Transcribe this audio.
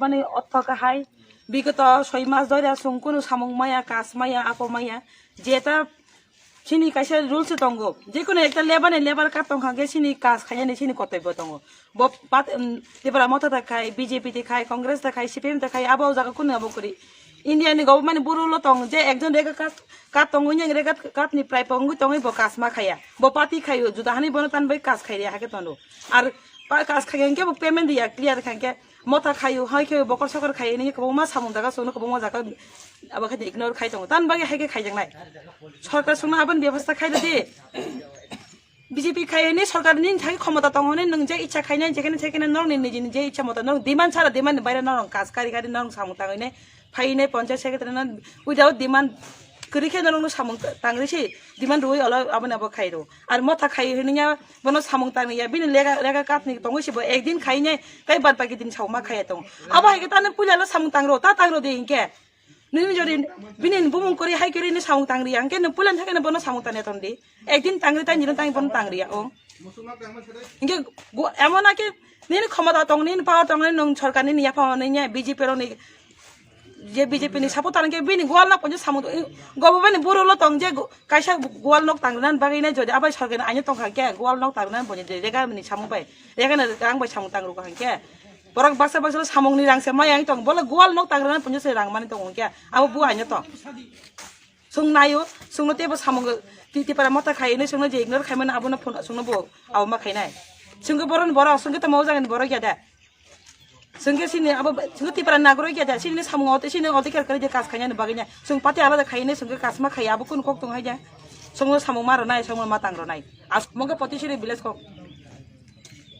মানে অর্থকা হাই বিগত 6 মাস ধরে কোনো সামং মায়া কাজ মায়া আপো মায়া যেটা সিনি কাইসে রুলস দঙ্গ যে কোনো একটা লেবার কাট তংখাগে সিনি কাজ খাইনি সিনি কর্তব্য দঙ্গ এবার মতো খাই বিজেপি তে খাই কংগ্রেস খাই সিপিএম খাই আবাও জায়গা কোনো আবো করি ইন্ডিয়ানি গভর্নমেন্ট বুড়ো তং যে একজন রেগা কাট তঙ্গুই রেগা কাটনি প্রায় পঙ্গুই তঙ্গুই ব কাজ মা খাইয়া ব পাতি খাইও জুদাহানি বনো তান বই কাজ খাই রে হাকে তনো আর কাজ খাইকে পেমেন্ট দিয়া ক্লিয়ার খাইকে মতা খাইও হাই খেয়ে বকর সকর খাই নি কব মা সামুং দাगा सोनो कब मा जागा अब खाइ इग्नोर खाइ दङ तान बागे हाइके खाइजंनाय सरकार सुंना आबन व्यवस्था खाइदे दे बीजेपी खाइने सरकार नि थाइ क्षमता दङ ने नों जे इच्छा खाइने जेकेने नङ नि जे इच्छा मत नङ डिमान्ड सारा डिमान्ड बाहिर नङ काज कारि नङ सामु तागैने फाइने पञ्चायत सेक्रेटारि न उइदाउट डिमान्ड करिखे नङ सामु तांग्रिसि डिमान्ड रुइ अल आबन अब खाइरो आर मथा खाइ हनिया बनो सामु तांगिया बिन लेगा काटनि दङसिबो एक दिन खाइने काइ बाद बाकी दिन साउमा खाइ दङ अब हाइके ताने पुलालो सामु तांग्रो ता तांग्रो दे इनके नों जदि बिनिन बुमुं करि हाइ करिनि सामु तांग्रि आंके न पुलान थाकेन बनो सामु ताने तन्दि एक दिन तांग्रि ताइ निरन ताइ बनो तांग्रिया ओ इनके एमन आके निन क्षमता दङ निन पावर दङ नों सरकारनि निया पावनि बीजेपी रो नि जे बीजेपी नि सापो तांगे बिनि गोवाल न पन्जे सामु गभर्नमेन्ट बुरोलो तंग जे काइसा गोवाल नक तांगनान बागैना जदि आबाय सरकार आइनो तंखा के गोवाल नक तांगनान पन्जे रेगा नि सामु बाय रेगाना आं बाय सामु तांग्रो हांके बरक बाक्सा सामंगनि रांसे माय आं तंग बोला गोवाल नक तांगनान पन्जे से रां माने तंग के आबो बु आइनो त सुं नायो सुंनो तेबो सामंग ति पारा मता खाइने सुंनो जे इग्नोर खाइमन आबो न फोन सुंनो बो आबो मा खाइनाय सुंगो बरन बर सुंगो त मौ जागन बर गया दा संगे सिने अब संगे तिपरा नागरो के जा सिने सामुंग अते सिने अते केर करे जे कास खाइने बागैना सुं पाते आलादा खाइने संगे कास मा खाइ आबो कुन खक दं हाय जा संगो सामुंग मारो नाय संगो मा तांग्रो नाय आस मगे पतिसिरि विलेज खक